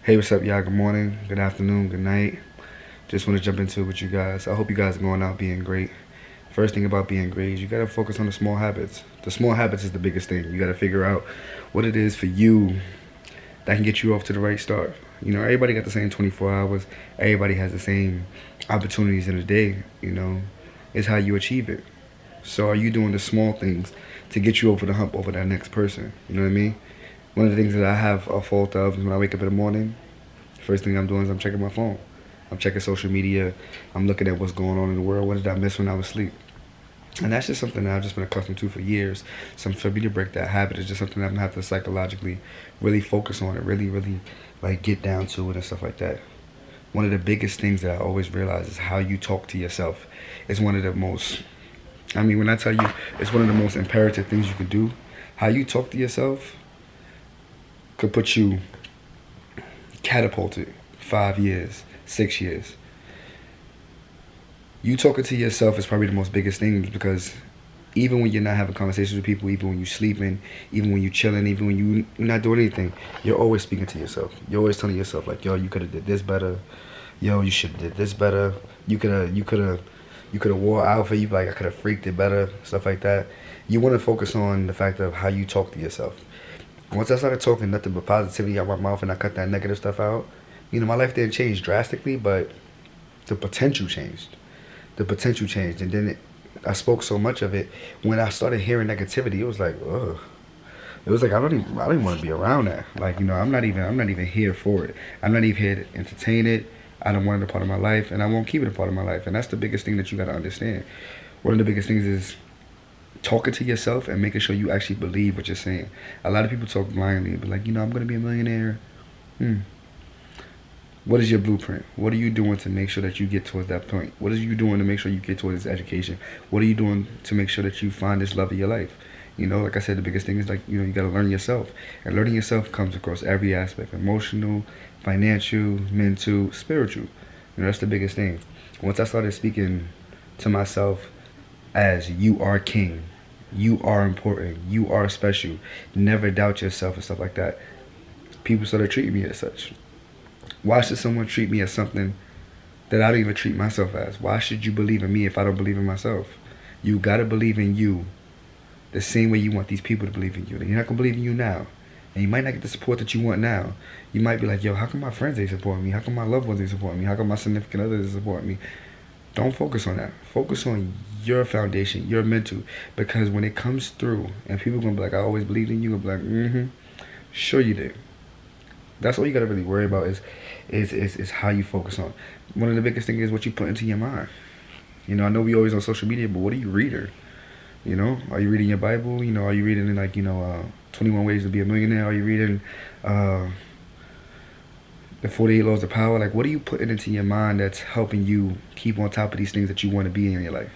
Hey, what's up, y'all? Good morning, good afternoon, good night. Just want to jump into it with you guys. I hope you guys are going out being great. First thing about being great is you got to focus on the small habits. The small habits is the biggest thing. You got to figure out what it is for you that can get you off to the right start. You know, everybody got the same 24 hours. Everybody has the same opportunities in a day, you know. It's how you achieve it. So are you doing the small things to get you over the hump over that next person? You know what I mean? One of the things that I have a fault of is when I wake up in the morning, first thing I'm doing is I'm checking my phone. I'm checking social media. I'm looking at what's going on in the world. What did I miss when I was asleep? And that's just something that I've just been accustomed to for years. So for me to break that habit is just something I'm gonna have to psychologically really focus on it, really like get down to it and stuff like that. One of the biggest things that I always realize is how you talk to yourself. It's one of the most, I mean, when I tell you, it's one of the most imperative things you can do. How you talk to yourself could put you catapulted 5 years, 6 years. You talking to yourself is probably the most biggest thing, because even when you're not having conversations with people, even when you're sleeping, even when you're chilling, even when you're not doing anything, you're always speaking to yourself. You're always telling yourself like, yo, you could have did this better. Yo, you should have did this better. You could have wore an outfit. You be like, I could have freaked it better, stuff like that. You want to focus on the fact of how you talk to yourself. Once I started talking nothing but positivity out my mouth and I cut that negative stuff out, you know, my life didn't change drastically, but the potential changed. The potential changed. And then I spoke so much of it. When I started hearing negativity, it was like, ugh. It was like, I don't even want to be around that. Like, you know, I'm not even here for it. I'm not even here to entertain it. I don't want it a part of my life, and I won't keep it a part of my life. And that's the biggest thing that you got to understand. One of the biggest things is talking to yourself and making sure you actually believe what you're saying. A lot of people talk blindly and be like, you know, I'm going to be a millionaire. What is your blueprint? What are you doing to make sure that you get towards that point? What are you doing to make sure you get towards this education? What are you doing to make sure that you find this love of your life? You know, like I said, the biggest thing is, like, you know, you got to learn yourself. And learning yourself comes across every aspect: emotional, financial, mental, spiritual. You know, that's the biggest thing. Once I started speaking to myself as you are king, you are important, you are special, never doubt yourself and stuff like that, people started treating me as such. Why should someone treat me as something that I don't even treat myself as? Why should you believe in me if I don't believe in myself? You gotta believe in you the same way you want these people to believe in you. They're not gonna believe in you now, and you might not get the support that you want now. You might be like, yo, how come my friends ain't support me? How come my loved ones ain't support me? How come my significant others ain't support me? Don't focus on that. Focus on your foundation, your mental. Because when it comes through and people gonna be like, I always believed in you, and be like, sure you did. That's all you gotta really worry about is how you focus on. One of the biggest things is what you put into your mind. You know, I know we always on social media, but what are you reading? You know, are you reading your Bible? You know, are you reading, like, you know, 21 Ways to Be a Millionaire? Are you reading the 48 Laws of Power? Like, what are you putting into your mind that's helping you keep on top of these things that you want to be in your life?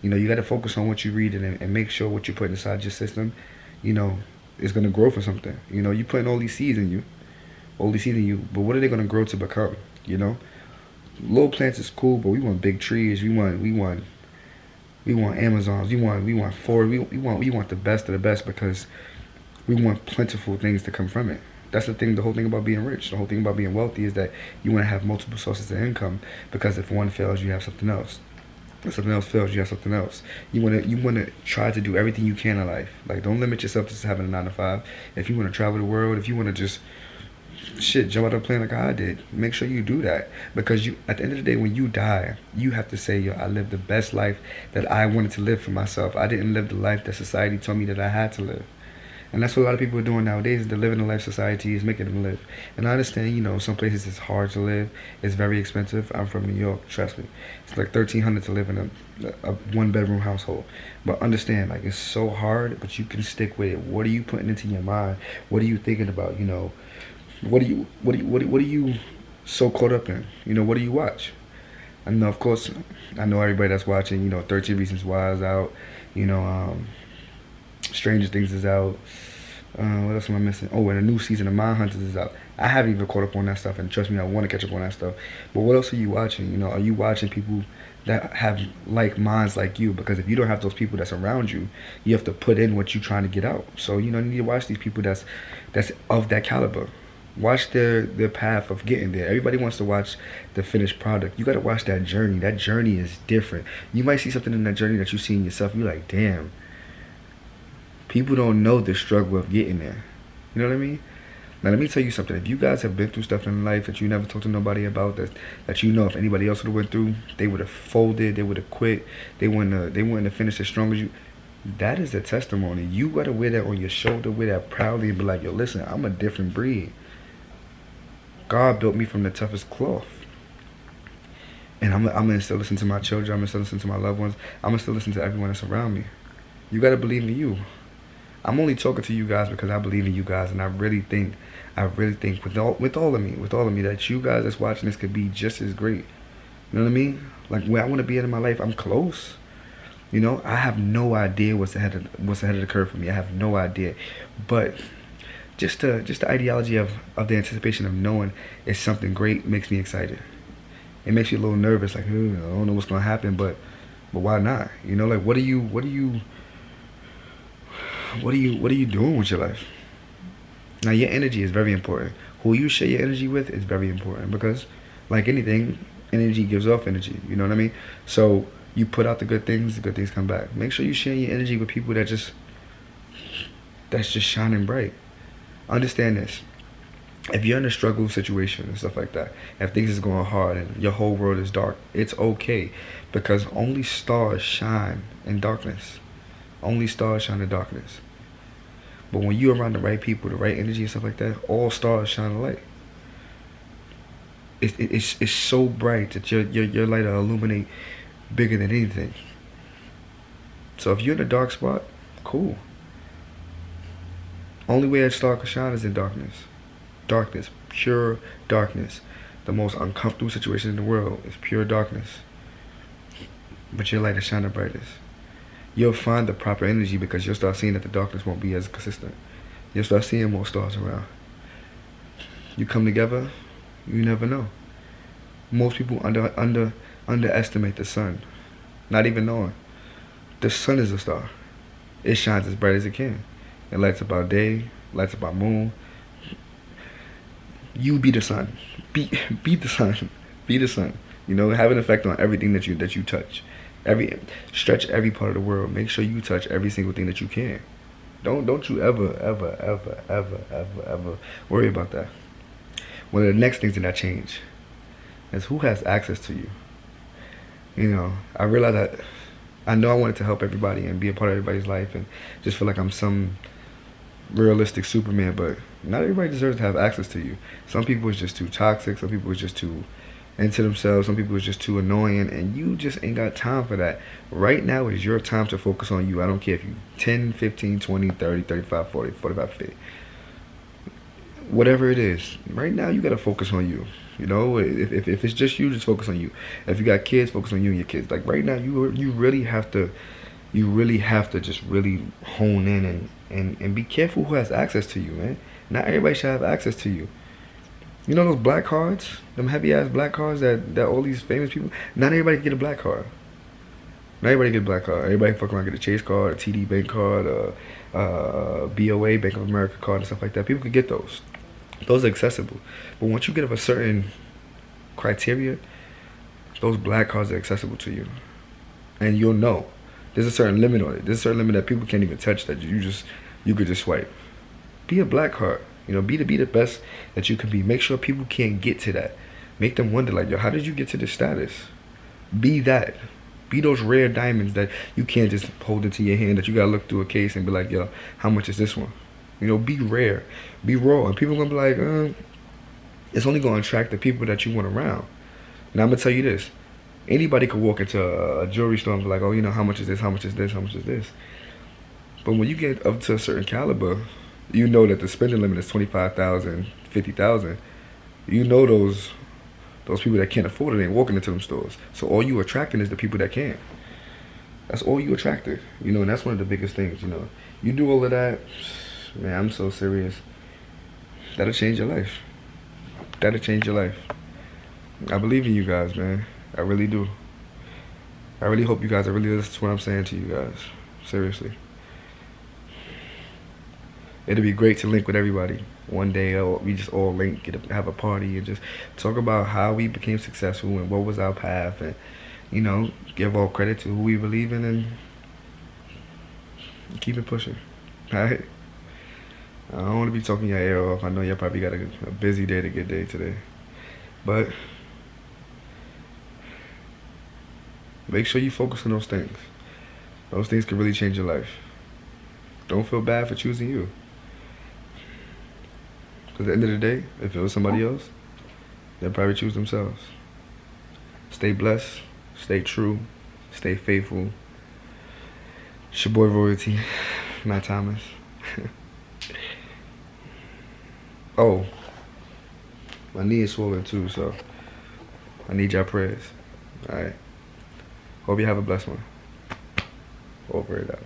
You know, you got to focus on what you're reading and make sure what you put inside your system, you know, is going to grow for something. You know, you putting all these seeds in you, but what are they going to grow to become? You know, little plants is cool, but we want big trees. We want Amazons. We want Ford. We want the best of the best, because we want plentiful things to come from it. That's the thing. The whole thing about being rich, the whole thing about being wealthy, is that you want to have multiple sources of income, because if one fails, you have something else. If something else fails, you have something else. You wanna try to do everything you can in life. Like, don't limit yourself to just having a 9 to 5. If you want to travel the world, if you want to just jump out of a plane like I did, make sure you do that, because you, at the end of the day, when you die, you have to say, yo, I lived the best life that I wanted to live for myself. I didn't live the life that society told me that I had to live. And that's what a lot of people are doing nowadays, is they're living the life society is making them live. And I understand, you know, some places it's hard to live. It's very expensive. I'm from New York, trust me. It's like $1,300 to live in a one-bedroom household. But understand, like, it's so hard, but you can stick with it. What are you putting into your mind? What are you thinking about? You know, what are you so caught up in? You know, what do you watch? I know, of course, I know everybody that's watching, you know, 13 Reasons Why is out. You know, Stranger Things is out. What else am I missing? Oh, and a new season of Mindhunters is out. I haven't even caught up on that stuff, and trust me, I want to catch up on that stuff. But what else are you watching? You know, are you watching people that have like minds like you? Because if you don't have those people that's around you, you have to put in what you're trying to get out. So, you know, you need to watch these people that's of that caliber. Watch their path of getting there. Everybody wants to watch the finished product. You got to watch that journey. That journey is different. You might see something in that journey that you see in yourself. You're like, damn. People don't know the struggle of getting there. You know what I mean? Now let me tell you something. If you guys have been through stuff in life that you never talked to nobody about, that you know if anybody else would have went through, they would have folded, they would have quit, they wouldn't have finished as strong as you. That is a testimony. You gotta wear that on your shoulder, wear that proudly, and be like, yo, listen, I'm a different breed. God built me from the toughest cloth. And I'm gonna still listen to my children, I'm gonna still listen to my loved ones, I'm gonna still listen to everyone that's around me. You gotta believe in you. I'm only talking to you guys because I believe in you guys, and I really think with all of me, that you guys that's watching this could be just as great. You know what I mean? Like where I want to be in my life, I'm close. You know, I have no idea what's ahead of the curve for me. I have no idea, but just the ideology of the anticipation of knowing it's something great makes me excited. It makes you a little nervous, like I don't know what's gonna happen, but why not? You know, like what are you doing with your life? Now, your energy is very important. Who you share your energy with is very important because, like anything, energy gives off energy. You know what I mean? So you put out the good things come back. Make sure you share your energy with people that's just shining bright. Understand this. If you're in a struggle situation and stuff like that, if things is going hard and your whole world is dark, it's okay because only stars shine in darkness. Only stars shine in darkness. But when you're around the right people, the right energy and stuff like that, all stars shine a light. It's so bright that your light will illuminate bigger than anything. So if you're in a dark spot, cool. Only way a star can shine is in darkness. Darkness, pure darkness. The most uncomfortable situation in the world is pure darkness. But your light is shining brightest. You'll find the proper energy because you'll start seeing that the darkness won't be as consistent. You'll start seeing more stars around. You come together, you never know. Most people underestimate the sun, not even knowing. The sun is a star. It shines as bright as it can. It lights up our day, lights up our moon. You be the sun. Be the sun. Be the sun. You know, have an effect on everything that you touch. Stretch every part of the world. Make sure you touch every single thing that you can. Don't you ever worry about that. One of the next things that change is who has access to you. You know, I realized that I know I wanted to help everybody and be a part of everybody's life and just feel like I'm some realistic Superman, but not everybody deserves to have access to you. Some people is just too toxic, some people is just too into themselves, some people is just too annoying, and you just ain't got time for that. Right now is your time to focus on you. I don't care if you 10, 15, 20, 30, 35, 40, 45, 50. Whatever it is, right now you gotta focus on you. You know, if it's just you, just focus on you. If you got kids, focus on you and your kids. Like right now, you really have to just really hone in and be careful who has access to you, man. Not everybody should have access to you. You know those black cards, them heavy ass black cards that all these famous people. Not everybody can get a black card. Not everybody get a black card. Everybody fuck around get a Chase card, a TD Bank card, a BOA Bank of America card and stuff like that. People can get those. Those are accessible. But once you get of a certain criteria, those black cards are accessible to you, and you'll know. There's a certain limit on it. There's a certain limit that people can't even touch that you could just swipe. Be a black card. You know, be the best that you can be. Make sure people can't get to that. Make them wonder, like, yo, how did you get to this status? Be that. Be those rare diamonds that you can't just hold into your hand, that you gotta look through a case and be like, yo, how much is this one? You know, be rare. Be raw. And people gonna be like, it's only gonna attract the people that you want around. Now I'm gonna tell you this. Anybody could walk into a jewelry store and be like, oh, you know, how much is this, how much is this, how much is this? But when you get up to a certain caliber, you know that the spending limit is $25,000, $50,000. You know those people that can't afford it ain't walking into them stores. So all you attracting is the people that can. That's all you attracted. You know, and that's one of the biggest things, you know. You do all of that, man, I'm so serious. That'll change your life. That'll change your life. I believe in you guys, man. I really do. I really hope you guys are really listening to what I'm saying to you guys. Seriously. It'll be great to link with everybody. one day we just all link, have a party, and just talk about how we became successful and what was our path, and give all credit to who we believe in and keep it pushing. All right. I don't want to be talking your ear off. I know y'all probably got a busy day to get day today, but make sure you focus on those things. Those things can really change your life. Don't feel bad for choosing you. Because at the end of the day, if it was somebody else, they'll probably choose themselves. Stay blessed, stay true, stay faithful. It's your boy Royalty, Matt Thomas. Oh, my knee is swollen too, so I need y'all prayers. Alright. Hope you have a blessed one. Over it out.